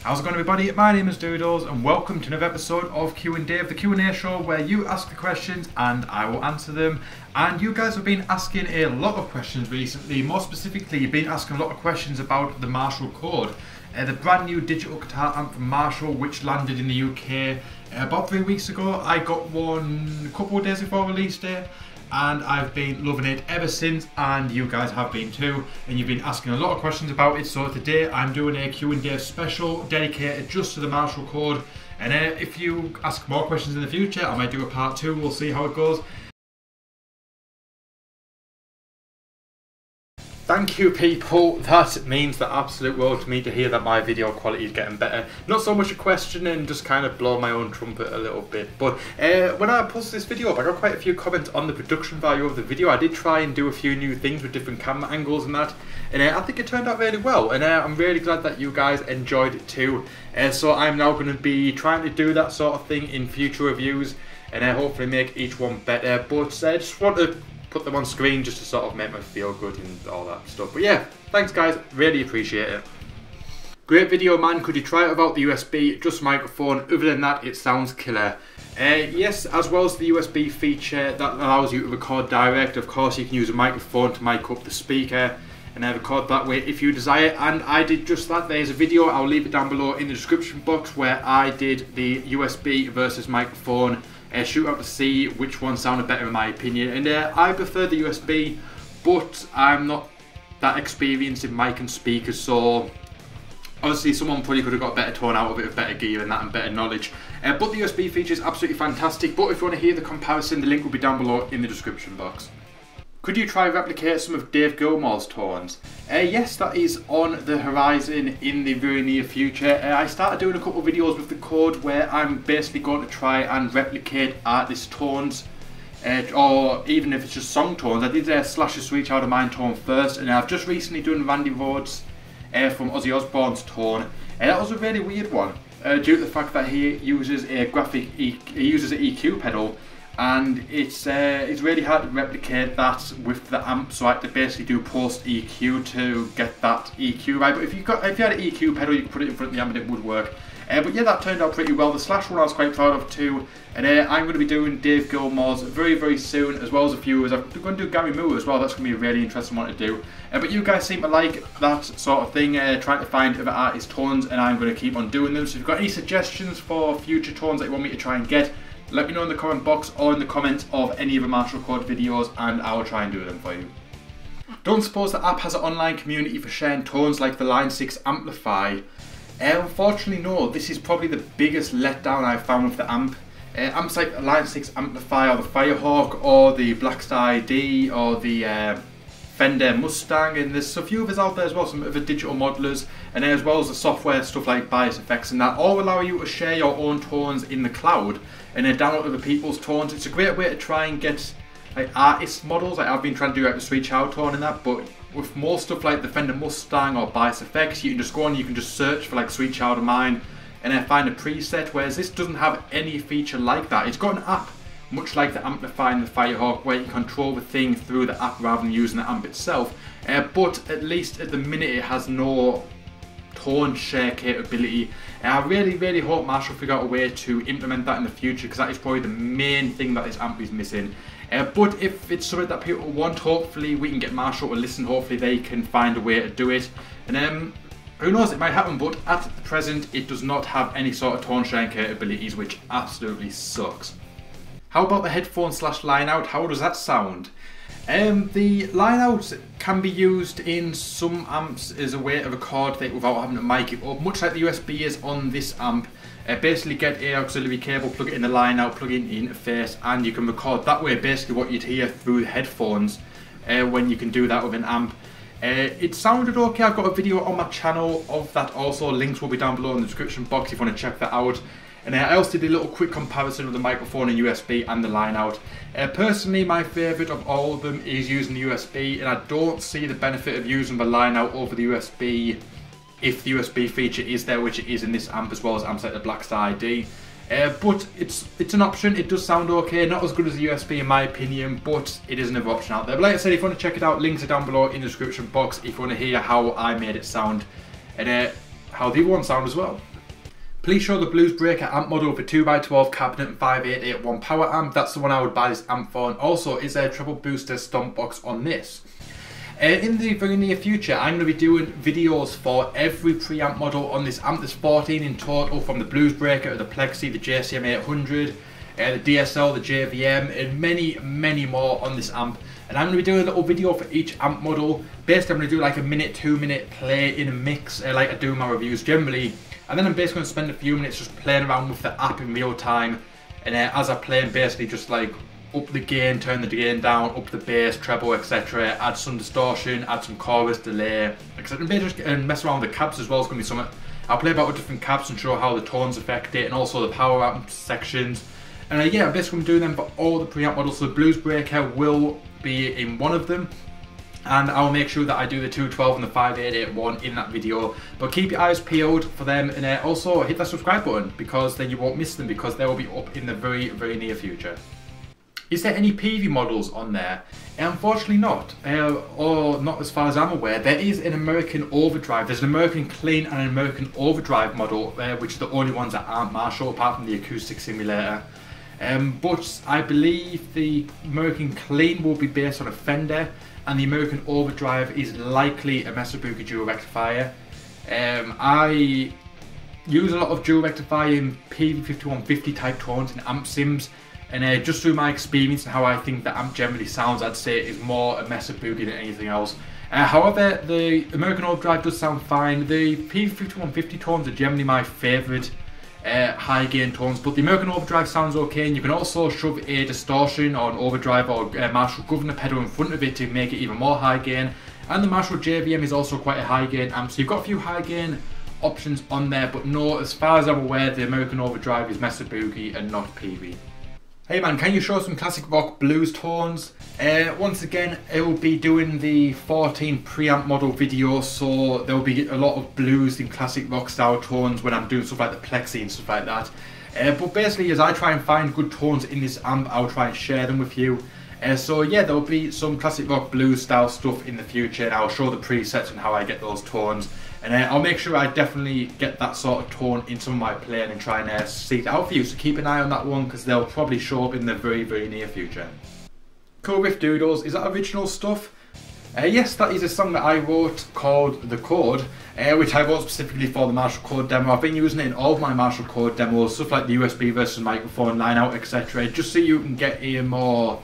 How's it going, everybody? My name is Doodles and welcome to another episode of Q&Dave, the Q&A show where you ask the questions and I will answer them. And you guys have been asking a lot of questions recently. More specifically, you've been asking a lot of questions about the Marshall Code, the brand new digital guitar amp from Marshall, which landed in the UK about 3 weeks ago. I got one a couple of days before release day, and I've been loving it ever since, and you guys have been too, and you've been asking a lot of questions about it. So today I'm doing a Q&A special dedicated just to the Marshall Code, and if you ask more questions in the future I might do a part 2, we'll see how it goes. Thank you, people. That means the absolute world to me to hear that my video quality is getting better. Not so much a question and just kind of blow my own trumpet a little bit. But when I posted this video up, I got quite a few comments on the production value of the video. I did try and do a few new things with different camera angles and that. And I think it turned out really well. And I'm really glad that you guys enjoyed it too. So I'm now going to be trying to do that sort of thing in future reviews. And hopefully make each one better. But I just want to put them on screen just to sort of make me feel good and all that stuff. But yeah, thanks guys, really appreciate it. Great video, man. Could you try it without the USB, just microphone? Other than that, it sounds killer. Yes, as well as the USB feature that allows you to record direct. Of course, you can use a microphone to mic up the speaker and record that way if you desire, and I did just that. There's a video, I'll leave it down below in the description box, where I did the USB versus microphone shoot out to see which one sounded better in my opinion. And I prefer the USB, but I'm not that experienced in mic and speakers, so obviously someone probably could have got better tone out of it with better gear and that and better knowledge. But the USB feature is absolutely fantastic. But if you want to hear the comparison, the link will be down below in the description box. Could you try replicate some of Dave Gilmour's tones? Yes, that is on the horizon in the very near future. I started doing a couple of videos with the code where I'm basically going to try and replicate artist tones, or even if it's just song tones. I did Slash a Sweet Child of Mine tone first, and I've just recently done Randy Rhoads from Ozzy Osbourne's tone. That was a really weird one, due to the fact that he uses a EQ pedal. And it's really hard to replicate that with the amp, so I had to basically do post EQ to get that EQ right. But if you had an EQ pedal, you could put it in front of the amp and it would work. But yeah, that turned out pretty well. The Slash one I was quite proud of too. And I'm going to be doing Dave Gilmour's very, very soon, as well as a few. I'm going to do Gary Moore as well. That's going to be a really interesting one to do. But you guys seem to like that sort of thing, trying to find other artist tones, and I'm going to keep on doing them. So if you've got any suggestions for future tones that you want me to try and get, let me know in the comment box or in the comments of any of the Marshall Code videos, and I will try and do them for you. Don't suppose the app has an online community for sharing tones like the Line 6 Amplify? Unfortunately no, this is probably the biggest letdown I've found with the amp. Amps like the Line 6 Amplify or the Firehawk or the Blackstar ID or the Fender Mustang, and there's a few others out there as well, some other digital modelers, and as well as the software stuff like Bias Effects and that, all allow you to share your own tones in the cloud and download other people's tones. It's a great way to try and get like artist models. Like I've been trying to do like the Sweet Child tone and that, but with more stuff like the Fender Mustang or Bias Effects, you can just go on, you can just search for like Sweet Child of Mine and find a preset, whereas this doesn't have any feature like that. It's got an app, much like the Amplify and the Firehawk, where you control the thing through the app rather than using the amp itself. But at least at the minute it has no tone share capability. I really, really hope Marshall figure out a way to implement that in the future, because that is probably the main thing that this amp is missing. But if it's something that people want, hopefully we can get Marshall to listen. Hopefully they can find a way to do it. And who knows, it might happen, but at the present it does not have any sort of tone sharing capabilities, which absolutely sucks. How about the headphone / line out? How does that sound? The line out can be used in some amps as a way to record it without having to mic it up, much like the USB is on this amp. Basically get an auxiliary cable, plug it in the line out, plug it in the interface, and you can record that way basically what you'd hear through the headphones when you can do that with an amp. It sounded okay. I've got a video on my channel of that also. Links will be down below in the description box if you want to check that out. And I also did a little quick comparison of the microphone and USB and the line out. Personally, my favourite of all of them is using the USB, and I don't see the benefit of using the line out over the USB if the USB feature is there, which it is in this amp, as well as amps like the Blackstar ID. But it's an option. It does sound okay, not as good as the USB in my opinion, but it is another option out there. But like I said, if you want to check it out, links are down below in the description box if you want to hear how I made it sound and how the other one sound as well. Please show the Blues Breaker amp model with a 2x12 cabinet and 5881 power amp. That's the one I would buy this amp for. And also, is there a treble booster stomp box on this? In the very near future, I'm going to be doing videos for every preamp model on this amp. There's 14 in total, from the Blues Breaker, the Plexi, the JCM 800, the DSL, the JVM, and many more on this amp. And I'm going to be doing a little video for each amp model. Basically, I'm going to do like a minute, 2 minute play in a mix, like I do my reviews generally. And then I'm basically going to spend a few minutes just playing around with the app in real time. And as I play, I'm basically just like up the gain, turn the gain down, up the bass, treble, etc. Add some distortion, add some chorus, delay, etc. And mess around with the cabs as well. It's going to be something. I'll play about with different cabs and show how the tones affect it, and also the power amp sections. And yeah, I'm basically doing them for all the preamp models. So the Blues Breaker will be in one of them. And I'll make sure that I do the 212 and the 5881 in that video. But keep your eyes peeled for them, and also hit that subscribe button, because then you won't miss them, because they will be up in the very near future. Is there any PV models on there? Unfortunately not, or not as far as I'm aware. There is an American Overdrive. There's an American Clean and an American Overdrive model, which are the only ones that aren't Marshall, apart from the acoustic simulator. But I believe the American Clean will be based on a Fender, and the American Overdrive is likely a Mesa Boogie dual rectifier. I use a lot of dual rectifying PV5150 type tones in amp sims, and just through my experience and how I think the amp generally sounds, I'd say it is more a Mesa Boogie than anything else. However, the American Overdrive does sound fine. The PV5150 tones are generally my favourite high gain tones, but the American Overdrive sounds okay, and you can also shove a distortion or an overdrive or Marshall governor pedal in front of it to make it even more high gain. And the Marshall JVM is also quite a high gain amp, so you've got a few high gain options on there, but no, as far as I'm aware, the American Overdrive is Mesa Boogie and not PV. Hey man, can you show some classic rock blues tones? Once again, I will be doing the 14 preamp model video, so there will be a lot of blues and classic rock style tones when I'm doing stuff like the Plexi and stuff like that. But basically, as I try and find good tones in this amp, I'll try and share them with you. So yeah, there will be some classic rock blues style stuff in the future, and I'll show the presets and how I get those tones. And I'll make sure I definitely get that sort of tone in some of my playing and try and seek it out for you. So keep an eye on that one, because they'll probably show up in the very near future. Cool Riff Doodles, is that original stuff? Yes, that is a song that I wrote called The Chord, which I wrote specifically for the Marshall Chord demo. I've been using it in all of my Marshall Chord demos, stuff like the USB versus microphone, line out, etc. Just so you can get a more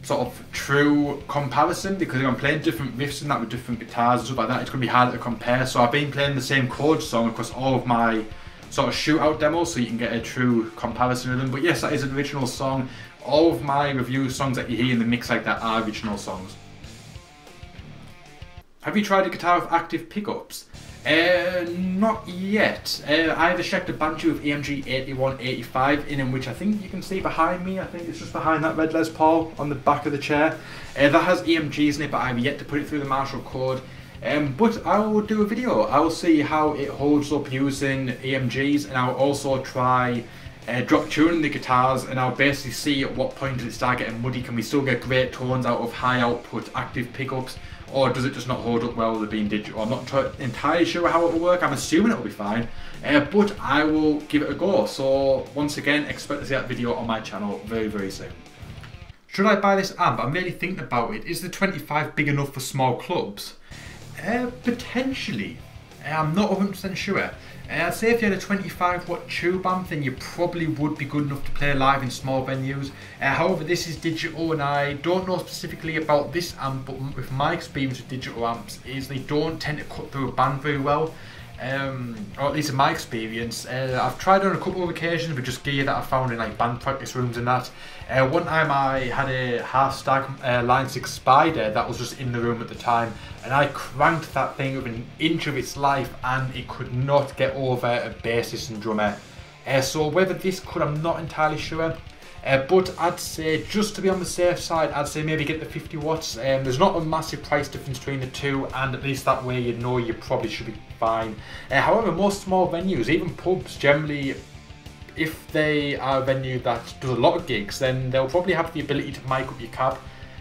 sort of true comparison, because I'm playing different riffs and that with different guitars and stuff like that. It's going to be harder to compare, so I've been playing the same chord song across all of my sort of shootout demos, so you can get a true comparison of them. But yes, that is an original song. All of my review songs that you hear in the mix like that are original songs. Have you tried a guitar with active pickups? Not yet. I have a Schecter Banjo with EMG 8185 in which I think you can see behind me. I think it's just behind that red Les Paul on the back of the chair. That has EMGs in it, but I have yet to put it through the Marshall Chord. But I will do a video. I will see how it holds up using EMGs, and I'll also try drop tuning the guitars, and I'll basically see at what point does it start getting muddy. Can we still get great tones out of high output active pickups, or does it just not hold up well with it being digital? I'm not entirely sure how it will work. I'm assuming it will be fine, but I will give it a go. So once again, expect to see that video on my channel very soon. Should I buy this amp? I'm really thinking about it. Is the 25 big enough for small clubs? Potentially. I'm not 100% sure. I'd say if you had a 25 watt tube amp, then you probably would be good enough to play live in small venues. However, this is digital, and I don't know specifically about this amp, but with my experience with digital amps is they don't tend to cut through a band very well. Or at least in my experience. I've tried on a couple of occasions with just gear that I found in like band practice rooms and that. One time I had a half stack Line 6 Spider that was just in the room at the time, and I cranked that thing with an inch of its life and it could not get over a bassist and drummer. So whether this could, I'm not entirely sure. But I'd say, just to be on the safe side, I'd say maybe get the 50 watts. There's not a massive price difference between the two, and at least that way you know you probably should be fine. However, most small venues, even pubs generally, if they are a venue that does a lot of gigs, then they'll probably have the ability to mic up your cab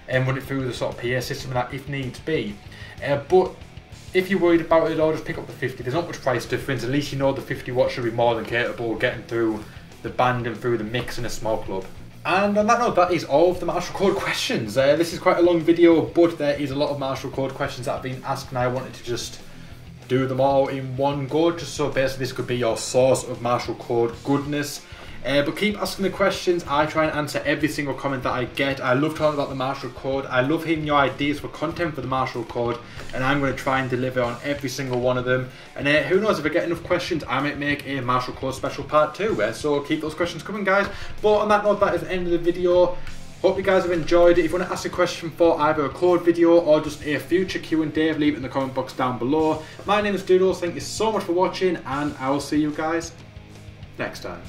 and run it through the sort of PA system and that if needs be. But if you're worried about it all, just pick up the 50. There's not much price difference. At least you know the 50 watts should be more than capable of getting through the band and through the mix in a small club. And on that note, that is all of the Marshall Code questions. This is quite a long video, but there is a lot of Marshall Code questions that have been asked, and I wanted to just do them all in one go, just so basically this could be your source of Marshall Code goodness. But keep asking the questions. I try and answer every single comment that I get. I love talking about the Marshall Code. I love hearing your ideas for content for the Marshall Code, and I'm going to try and deliver on every single one of them. And who knows, if I get enough questions, I might make a Marshall Code special part 2. So keep those questions coming, guys. But on that note, that is the end of the video. Hope you guys have enjoyed it. If you want to ask a question for either a code video or just a future Q&Dave, leave it in the comment box down below. My name is Doodles. Thank you so much for watching, and I will see you guys next time.